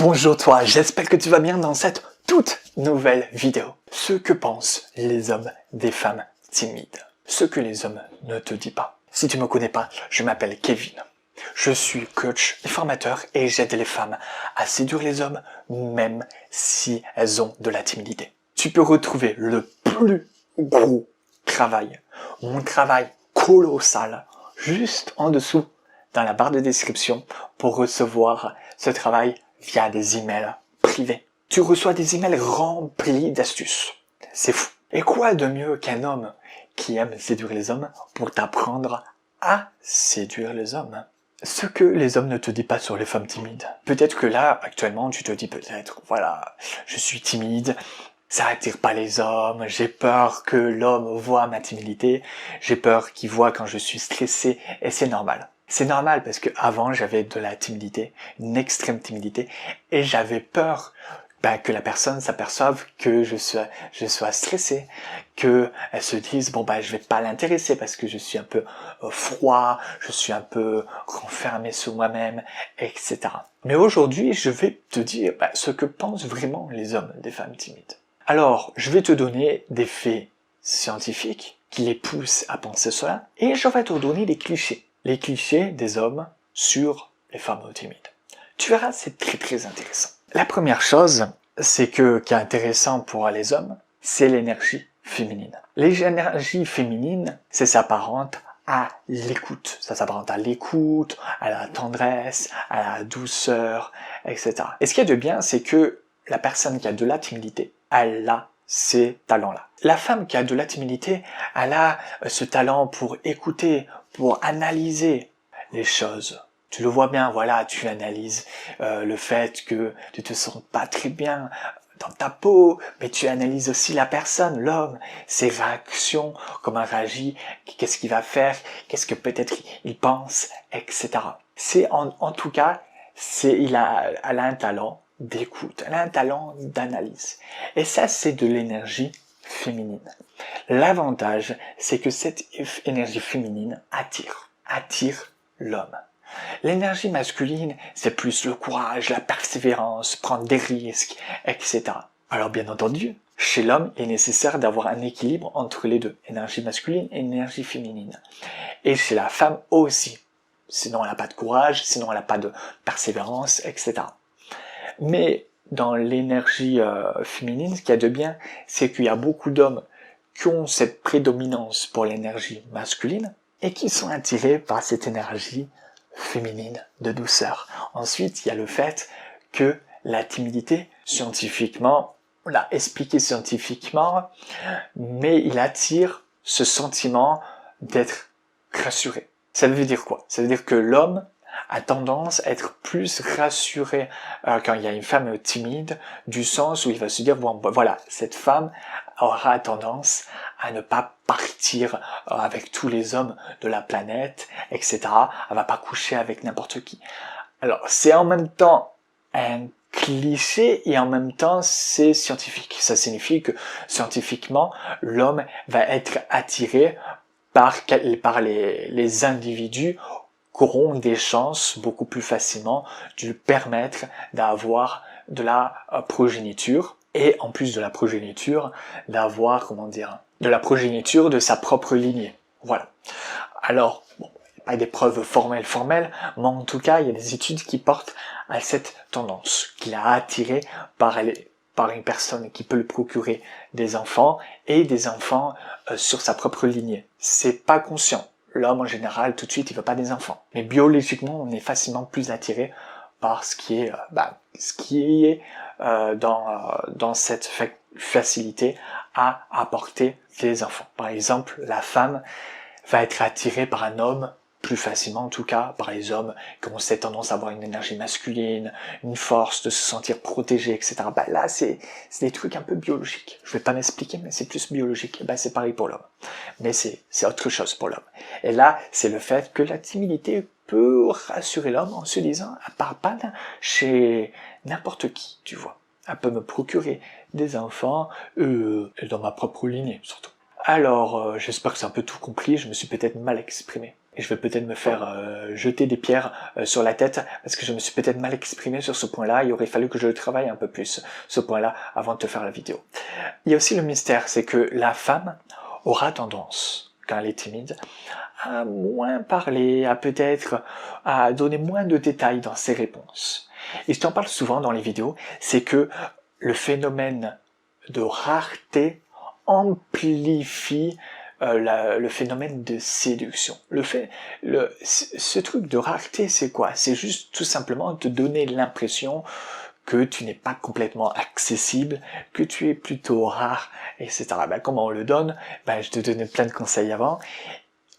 Bonjour toi, j'espère que tu vas bien dans cette toute nouvelle vidéo. Ce que pensent les hommes des femmes timides. Ce que les hommes ne te disent pas. Si tu me connais pas, je m'appelle Kevin. Je suis coach et formateur et j'aide les femmes à séduire les hommes même si elles ont de la timidité. Tu peux retrouver le plus gros travail, mon travail colossal, juste en dessous dans la barre de description pour recevoir ce travail via des emails privés. Tu reçois des emails remplis d'astuces. C'est fou. Et quoi de mieux qu'un homme qui aime séduire les hommes pour t'apprendre à séduire les hommes? Ce que les hommes ne te disent pas sur les femmes timides. Peut-être que là, actuellement, tu te dis peut-être, voilà, je suis timide, ça attire pas les hommes, j'ai peur que l'homme voie ma timidité, j'ai peur qu'il voit quand je suis stressé, et c'est normal. C'est normal parce que avant j'avais de la timidité, une extrême timidité, et j'avais peur que la personne s'aperçoive que je sois stressé, que elle se dise je vais pas l'intéresser parce que je suis un peu froid, je suis un peu renfermé sur moi-même, etc. Mais aujourd'hui, je vais te dire ce que pensent vraiment les hommes des femmes timides. Alors, je vais te donner des faits scientifiques qui les poussent à penser cela, et je vais te donner des clichés. Les clichés des hommes sur les femmes timides. Tu verras, c'est très intéressant. La première chose, qui est intéressant pour les hommes, c'est l'énergie féminine. L'énergie féminine, ça s'apparente à l'écoute. Ça s'apparente à l'écoute, à la tendresse, à la douceur, etc. Et ce qu'il y a de bien, c'est que la personne qui a de la timidité, elle a ces talents-là. La femme qui a de la timidité, elle a ce talent pour écouter, pour analyser les choses. Tu le vois bien, voilà, tu analyses le fait que tu te sens pas très bien dans ta peau, mais tu analyses aussi la personne, l'homme, ses réactions, comment il réagit, qu'est-ce qu'il va faire, qu'est-ce que peut-être il pense, etc. C'est en tout cas, elle a un talent d'écoute, elle a un talent d'analyse. Et ça, c'est de l'énergie féminine. L'avantage, c'est que cette énergie féminine attire l'homme. L'énergie masculine, c'est plus le courage, la persévérance, prendre des risques, etc. Alors bien entendu, chez l'homme, il est nécessaire d'avoir un équilibre entre les deux, énergie masculine et énergie féminine. Et chez la femme aussi. Sinon elle n'a pas de courage, sinon elle n'a pas de persévérance, etc. Mais dans l'énergie féminine, ce qu'il y a de bien, c'est qu'il y a beaucoup d'hommes qui ont cette prédominance pour l'énergie masculine et qui sont attirés par cette énergie féminine de douceur. Ensuite, il y a le fait que la timidité, scientifiquement, on l'a expliqué scientifiquement, mais il attire ce sentiment d'être rassuré. Ça veut dire quoi? Ça veut dire que l'homme a tendance à être plus rassuré quand il y a une femme timide, du sens où il va se dire, voilà, cette femme aura tendance à ne pas partir avec tous les hommes de la planète, etc. Elle va pas coucher avec n'importe qui. Alors, c'est en même temps un cliché et en même temps c'est scientifique. Ça signifie que scientifiquement, l'homme va être attiré par les individus qui auront des chances beaucoup plus facilement de lui permettre d'avoir de la progéniture, et en plus de la progéniture, d'avoir, de la progéniture de sa propre lignée. Voilà. Alors, il n'y a pas des preuves formelles, mais en tout cas, il y a des études qui portent à cette tendance, qu'il a attiré par une personne qui peut lui procurer des enfants, et des enfants sur sa propre lignée. C'est pas conscient. L'homme, en général, tout de suite, il veut pas des enfants. Mais biologiquement, on est facilement plus attiré par ce qui est dans cette facilité à apporter des enfants. Par exemple, la femme va être attirée par un homme plus facilement, en tout cas, par les hommes qui ont cette tendance à avoir une énergie masculine, une force de se sentir protégé, etc. Là, c'est des trucs un peu biologiques. Je vais pas m'expliquer, mais c'est plus biologique. C'est pareil pour l'homme. Mais c'est autre chose pour l'homme. Et là, c'est le fait que la timidité peut rassurer l'homme en se disant, elle part pas chez n'importe qui, tu vois. Elle peut me procurer des enfants, dans ma propre lignée, surtout. Alors, j'espère que c'est un peu tout compris, je me suis peut-être mal exprimé. Et je vais peut-être me faire jeter des pierres sur la tête parce que je me suis peut-être mal exprimé sur ce point-là. Il aurait fallu que je le travaille un peu plus, ce point-là, avant de te faire la vidéo. Il y a aussi le mystère, c'est que la femme aura tendance, quand elle est timide, à moins parler, à donner moins de détails dans ses réponses. Et je t'en parle souvent dans les vidéos, c'est que le phénomène de rareté amplifie le phénomène de séduction. Ce truc de rareté, c'est quoi? C'est juste tout simplement te donner l'impression que tu n'es pas complètement accessible, que tu es plutôt rare, etc. Ben, comment on le donne? Ben, je te donnais plein de conseils avant,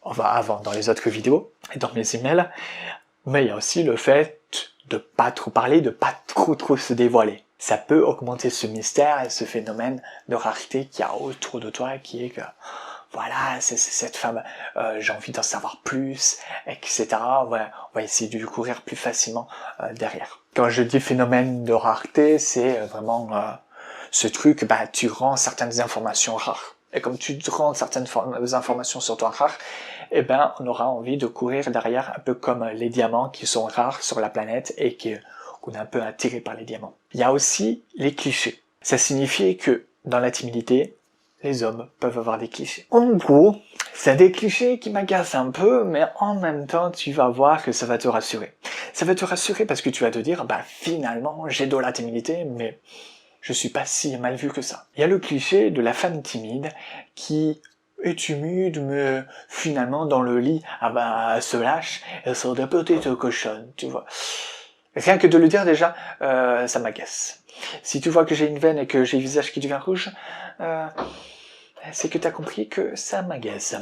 dans les autres vidéos et dans mes emails, mais il y a aussi le fait de pas trop parler, de pas trop se dévoiler. Ça peut augmenter ce mystère et ce phénomène de rareté qu'il y a autour de toi, qui est que voilà, c'est cette femme, j'ai envie d'en savoir plus, etc. On va essayer de lui courir plus facilement derrière. Quand je dis phénomène de rareté, c'est vraiment ce truc, bah, tu rends certaines informations rares. Et comme tu rends certaines informations sur toi rares, eh ben, on aura envie de courir derrière, un peu comme les diamants qui sont rares sur la planète et qu'on est un peu attiré par les diamants. Il y a aussi les clichés. Ça signifie que dans la timidité, les hommes peuvent avoir des clichés. En gros, c'est des clichés qui m'agacent un peu, mais en même temps, tu vas voir que ça va te rassurer. Ça va te rassurer parce que tu vas te dire, bah finalement, j'ai de la timidité, mais je suis pas si mal vu que ça. Il y a le cliché de la femme timide qui est timide, mais finalement, dans le lit, ah bah, elle se lâche, elle sort des petites cochonnes, tu vois. Rien que de le dire déjà, ça m'agace. Si tu vois que j'ai une veine et que j'ai le visage qui devient rouge, c'est que tu as compris que ça m'agace.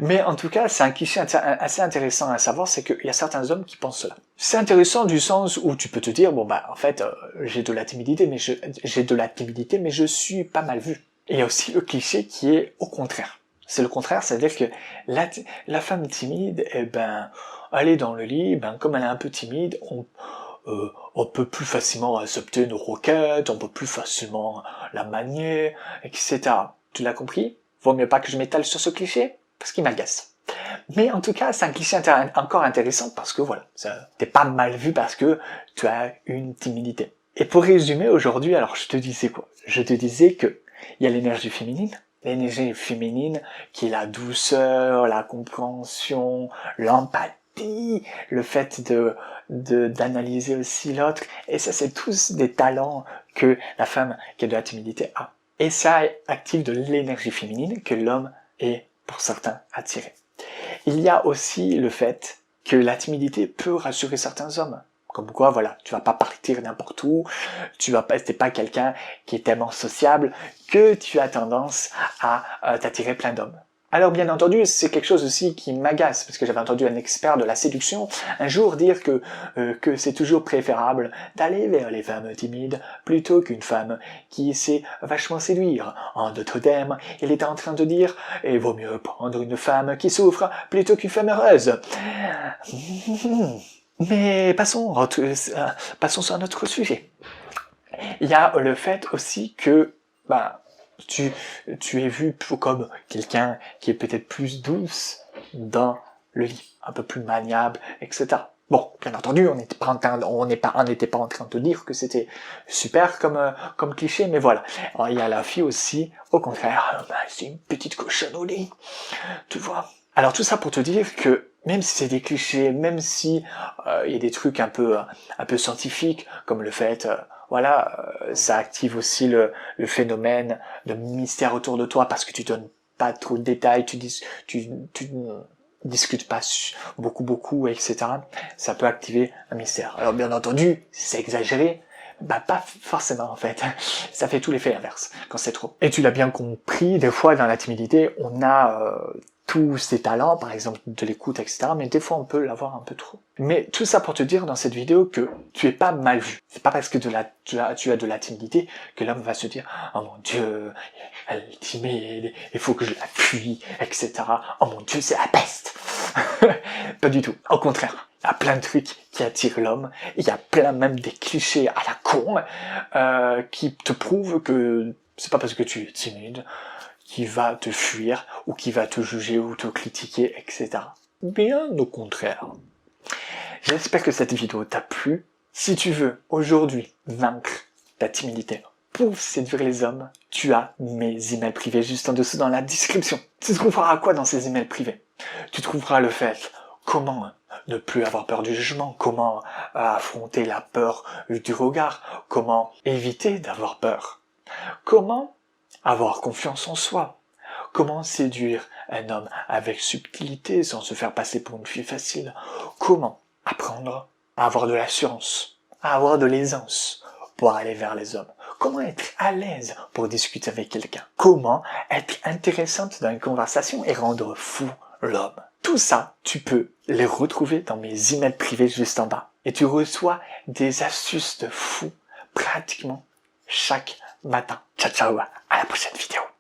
Mais en tout cas, c'est un cliché assez intéressant à savoir, c'est qu'il y a certains hommes qui pensent cela. C'est intéressant du sens où tu peux te dire, bon bah en fait, j'ai de la timidité, mais je suis pas mal vu. Et il y a aussi le cliché qui est au contraire. C'est le contraire, c'est-à-dire que la femme timide, eh ben, elle est dans le lit, ben comme elle est un peu timide, on peut plus facilement accepter nos requêtes, on peut plus facilement la manier, etc. Tu l'as compris? Vaut mieux pas que je m'étale sur ce cliché, parce qu'il m'agace. Mais en tout cas, c'est un cliché encore intéressant parce que voilà, t'es pas mal vu parce que tu as une timidité. Et pour résumer aujourd'hui, alors je te disais quoi? Je te disais que il y a l'énergie féminine qui est la douceur, la compréhension, l'empathie, le fait d'analyser aussi l'autre. Et ça, c'est tous des talents que la femme qui a de la timidité a. Et ça active de l'énergie féminine que l'homme est, pour certains, attiré. Il y a aussi le fait que la timidité peut rassurer certains hommes. Comme quoi, voilà, tu vas pas partir n'importe où, t'es pas quelqu'un qui est tellement sociable que tu as tendance à t'attirer plein d'hommes. Alors bien entendu, c'est quelque chose aussi qui m'agace, parce que j'avais entendu un expert de la séduction un jour dire que c'est toujours préférable d'aller vers les femmes timides plutôt qu'une femme qui sait vachement séduire. En d'autres termes, il était en train de dire « il vaut mieux prendre une femme qui souffre plutôt qu'une femme heureuse ». Mais passons sur un autre sujet. Il y a le fait aussi que tu es vu comme quelqu'un qui est peut-être plus douce dans le lit, un peu plus maniable, etc. Bon, bien entendu, on n'était pas en train de dire que c'était super comme cliché, mais voilà. Alors, il y a la fille aussi, au contraire, c'est une petite cochonne au lit, tu vois. Alors tout ça pour te dire que même si c'est des clichés, même si il y a des trucs un peu scientifiques, comme le fait, ça active aussi le phénomène de mystère autour de toi parce que tu donnes pas trop de détails, tu discutes pas beaucoup, etc. Ça peut activer un mystère. Alors bien entendu, si c'est exagéré, pas forcément en fait. Ça fait tout l'effet inverse quand c'est trop. Et tu l'as bien compris, des fois dans la timidité, on a tous ces talents, par exemple de l'écoute, etc. Mais des fois on peut l'avoir un peu trop. Mais tout ça pour te dire dans cette vidéo que tu es pas mal vu. C'est pas parce que tu as de la timidité que l'homme va se dire « Oh mon Dieu, elle est timide, il faut que je la fuis, etc. Oh mon Dieu, c'est la peste !» Pas du tout. Au contraire. Il y a plein de trucs qui attirent l'homme. Il y a plein même des clichés à la con qui te prouvent que c'est pas parce que tu es timide qui va te fuir ou qui va te juger ou te critiquer, etc. Bien au contraire. J'espère que cette vidéo t'a plu. Si tu veux aujourd'hui vaincre ta timidité pour séduire les hommes, tu as mes emails privés juste en dessous dans la description. Tu trouveras quoi dans ces emails privés? Tu trouveras le fait comment ne plus avoir peur du jugement, comment affronter la peur du regard, comment éviter d'avoir peur, comment avoir confiance en soi, comment séduire un homme avec subtilité sans se faire passer pour une fille facile, comment apprendre à avoir de l'assurance, à avoir de l'aisance pour aller vers les hommes, comment être à l'aise pour discuter avec quelqu'un, comment être intéressante dans une conversation et rendre fou l'homme. Tout ça, tu peux les retrouver dans mes emails privés juste en bas. Et tu reçois des astuces de fou pratiquement chaque matin. Ciao ciao, à la prochaine vidéo.